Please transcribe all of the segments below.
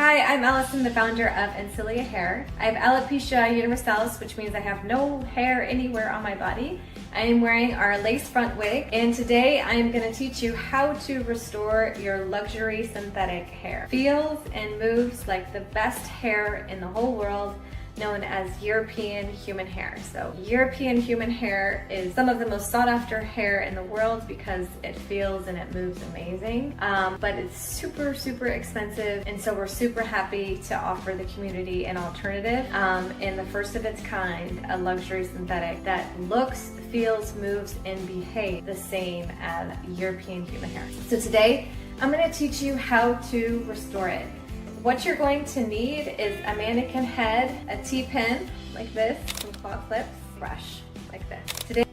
Hi, I'm Allison, the founder of Encelia Hair. I have Alopecia Universalis, which means I have no hair anywhere on my body. I am wearing our lace front wig, and today I am going to teach you how to restore your luxury synthetic hair. Feels and moves like the best hair in the whole world, known as European human hair. So European human hair is some of the most sought after hair in the world because it feels and it moves amazing, but it's super expensive, and so we're super happy to offer the community an alternative in the first of its kind, a luxury synthetic that looks, feels, moves, and behaves the same as European human hair. So today I'm going to teach you how to restore it. What you're going to need is a mannequin head, a T-pin like this, some claw clips, brush like this.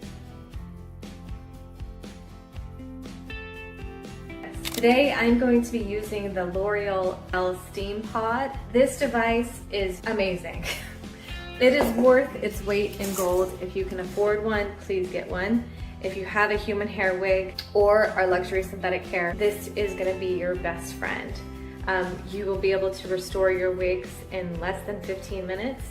Today I'm going to be using the L'Oreal Steam Pod. This device is amazing. It is worth its weight in gold. If you can afford one, please get one. If you have a human hair wig or our luxury synthetic hair, this is going to be your best friend. You will be able to restore your wigs in less than 15 minutes,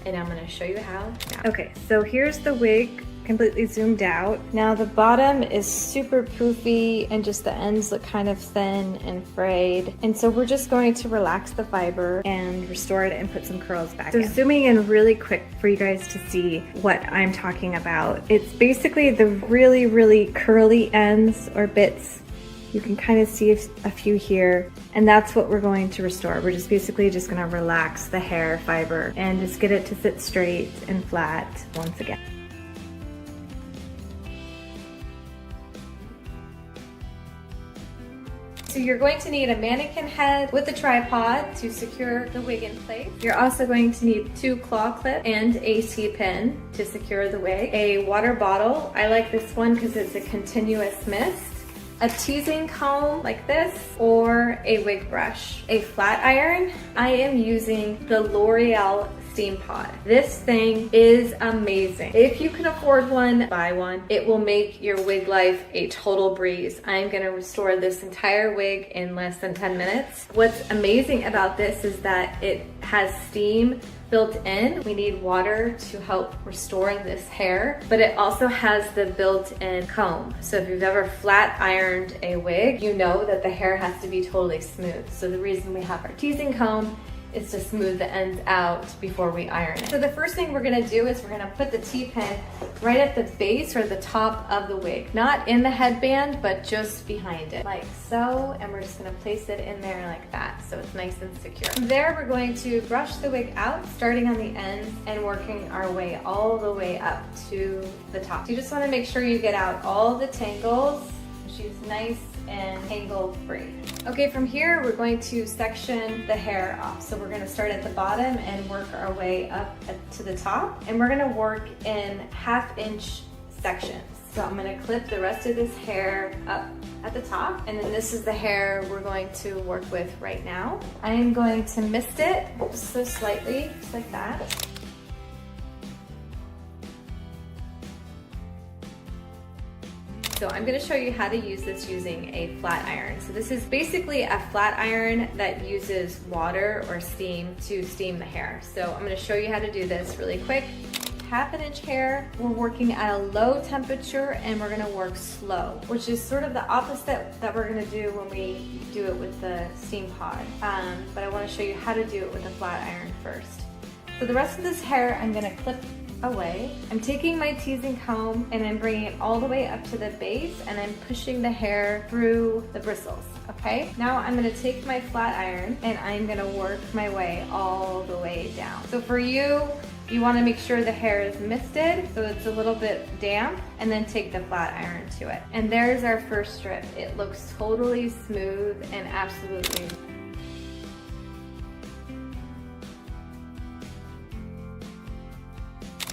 and I'm going to show you how now. Okay, so here's the wig completely zoomed out. Now the bottom is super poofy and just the ends look kind of thin and frayed, and so we're just going to relax the fiber and restore it and put some curls back in. So zooming in really quick for you guys to see what I'm talking about. It's basically the really curly ends or bits. You can kind of see a few here, and that's what we're going to restore. We're just basically just gonna relax the hair fiber and just get it to sit straight and flat once again. So you're going to need a mannequin head with a tripod to secure the wig in place. You're also going to need 2 claw clips and a T-pin to secure the wig. A water bottle, I like this one because it's a continuous mist. A teasing comb like this, or a wig brush. A flat iron. I am using the L'Oreal Steam Pod. This thing is amazing. If you can afford one, buy one. It will make your wig life a total breeze. I'm gonna restore this entire wig in less than 10 minutes. What's amazing about this is that it has steam built in. We need water to help restore this hair, but it also has the built-in comb. So if you've ever flat ironed a wig, you know that the hair has to be totally smooth. So the reason we have our teasing comb is to smooth the ends out before we iron it. So the first thing we're gonna do is we're gonna put the T-pin right at the base or the top of the wig. Not in the headband, but just behind it, like so. And we're just gonna place it in there like that, so it's nice and secure. From there, we're going to brush the wig out, starting on the ends and working our way all the way up to the top. So you just wanna make sure you get out all the tangles. She's nice and tangle free. Okay, from here we're going to section the hair off. So we're gonna start at the bottom and work our way up to the top, and we're gonna work in 1/2 inch sections. So I'm gonna clip the rest of this hair up at the top, and then this is the hair we're going to work with right now. I am going to mist it just so slightly, just like that. So I'm going to show you how to use this using a flat iron. So this is basically a flat iron that uses water or steam to steam the hair. So I'm going to show you how to do this really quick. 1/2 inch hair, we're working at a low temperature and we're going to work slow, which is sort of the opposite that we're going to do when we do it with the steam pod. But I want to show you how to do it with a flat iron first. So the rest of this hair I'm going to clip away. I'm taking my teasing comb and I'm bringing it all the way up to the base, and I'm pushing the hair through the bristles, okay? Now I'm gonna take my flat iron and I'm gonna work my way all the way down. So for you, you wanna make sure the hair is misted so it's a little bit damp, and then take the flat iron to it. And there's our first strip. It looks totally smooth and absolutely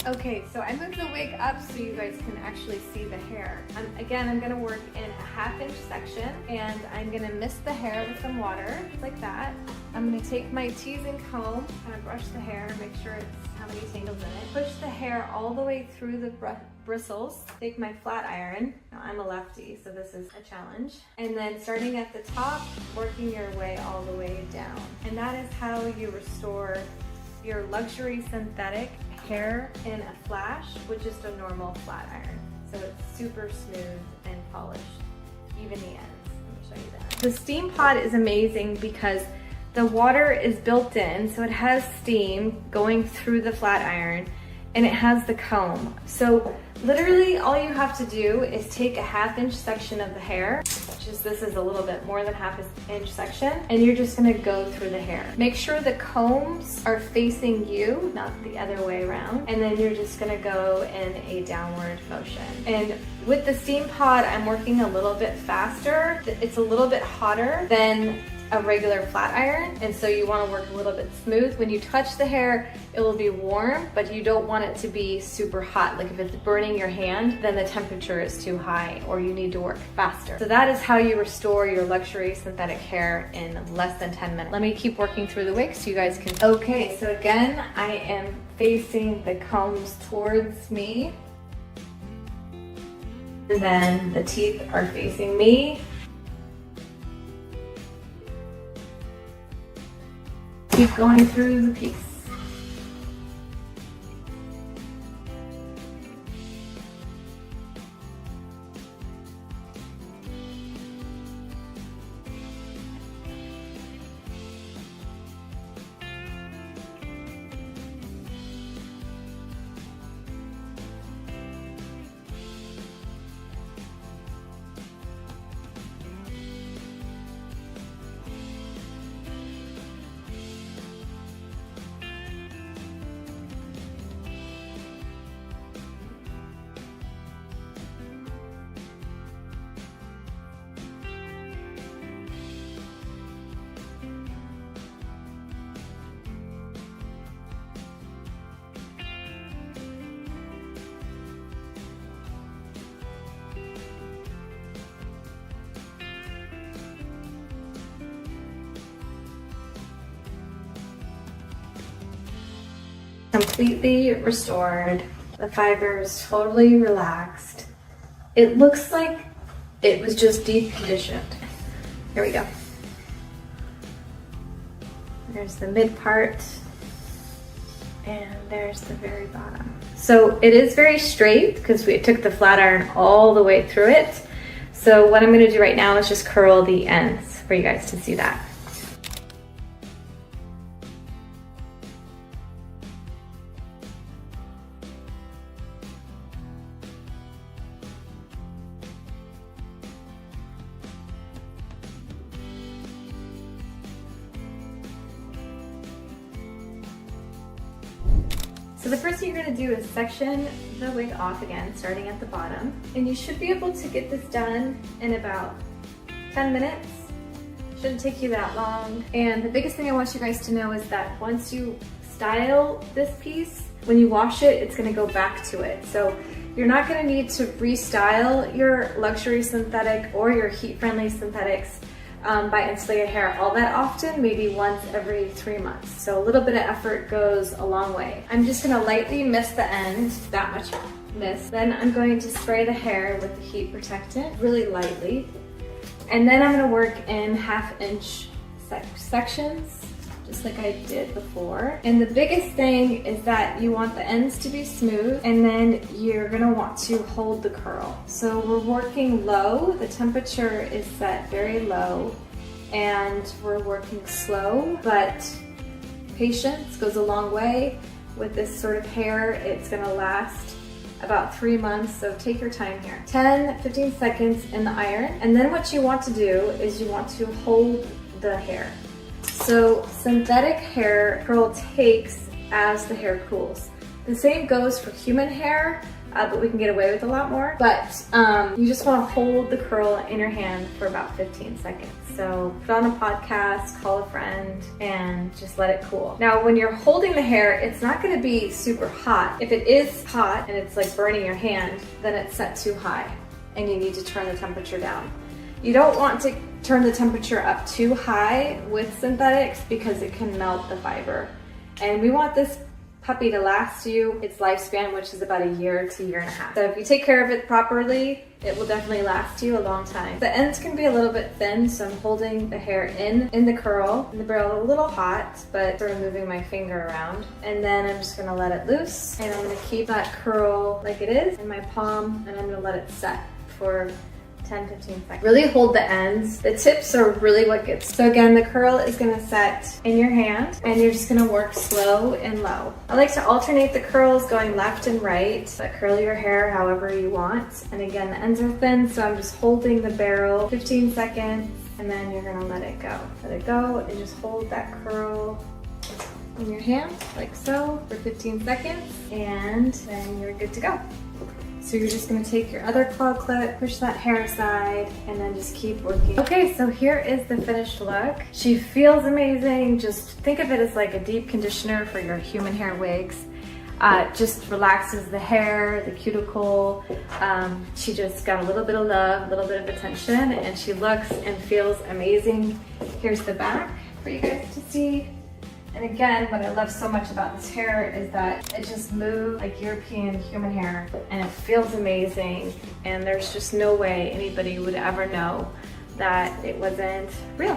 okay, so I moved the wig up so you guys can actually see the hair. Again, I'm gonna work in a 1/2 inch section, and I'm gonna mist the hair with some water, like that. I'm gonna take my teasing comb, kind of brush the hair, make sure it's how many tangles in it. Push the hair all the way through the bristles. Take my flat iron. Now I'm a lefty, so this is a challenge. And then starting at the top, working your way all the way down. And that is how you restore your luxury synthetic hair in a flash with just a normal flat iron. So it's super smooth and polished, even the ends. Let me show you that. The steam pod is amazing because the water is built in, so it has steam going through the flat iron, and it has the comb. So literally all you have to do is take a 1/2 inch section of the hair, this is a little bit more than 1/2 inch section, and you're just gonna go through the hair. Make sure the combs are facing you, not the other way around, and then you're just gonna go in a downward motion. And with the steam pod, I'm working a little bit faster. It's a little bit hotter than a regular flat iron, and so you want to work a little bit smooth. When you touch the hair, it will be warm, but you don't want it to be super hot. Like if it's burning your hand, then the temperature is too high, or you need to work faster. So that is how you restore your luxury synthetic hair in less than 10 minutes. Let me keep working through the wig so you guys can. Okay, so again, I am facing the combs towards me, and then the teeth are facing me. Keep going through the piece. Completely restored. The fibers totally relaxed. It looks like it was just deep conditioned. Here we go. There's the mid part, and there's the very bottom. So it is very straight because we took the flat iron all the way through it. So what I'm gonna do right now is just curl the ends for you guys to see that. So the first thing you're going to do is section the wig off again, starting at the bottom. And you should be able to get this done in about 10 minutes. Shouldn't take you that long. And the biggest thing I want you guys to know is that once you style this piece, when you wash it, it's going to go back to it. So you're not going to need to restyle your luxury synthetic or your heat-friendly synthetics by Encelia Hair all that often, maybe once every 3 months. So a little bit of effort goes a long way. I'm just gonna lightly mist the end, that much mist. Then I'm going to spray the hair with the heat protectant, really lightly. And then I'm gonna work in 1/2 inch sections, just like I did before. And the biggest thing is that you want the ends to be smooth, and then you're gonna want to hold the curl. So we're working low, the temperature is set very low, and we're working slow, but patience goes a long way. With this sort of hair, it's gonna last about 3 months, so take your time here. 10-15 seconds in the iron, and then what you want to do is you want to hold the hair. So synthetic hair curl takes as the hair cools. The same goes for human hair, but we can get away with a lot more. But you just want to hold the curl in your hand for about 15 seconds. So put on a podcast, call a friend, and just let it cool. Now when you're holding the hair, it's not going to be super hot. If it is hot and it's like burning your hand, then it's set too high and you need to turn the temperature down. You don't want to turn the temperature up too high with synthetics because it can melt the fiber. And we want this puppy to last you its lifespan, which is about a year to a year and a half. So if you take care of it properly, it will definitely last you a long time. The ends can be a little bit thin, so I'm holding the hair in the curl, and the barrel a little hot, but sort of moving my finger around. And then I'm just gonna let it loose, and I'm gonna keep that curl like it is in my palm, and I'm gonna let it set for 10-15 seconds. Really hold the ends. The tips are really what gets. So again, the curl is gonna set in your hand and you're just gonna work slow and low. I like to alternate the curls going left and right, but curl your hair however you want. And again, the ends are thin, so I'm just holding the barrel 15 seconds and then you're gonna let it go. Let it go and just hold that curl in your hand like so for 15 seconds and then you're good to go. So you're just gonna take your other claw clip, push that hair aside, and then just keep working. Okay, so here is the finished look. She feels amazing. Just think of it as like a deep conditioner for your human hair wigs. Just relaxes the hair, the cuticle. She just got a little bit of love, a little bit of attention, and she looks and feels amazing. Here's the back for you guys to see. And again, what I love so much about this hair is that it just moves like European human hair and it feels amazing. And there's just no way anybody would ever know that it wasn't real.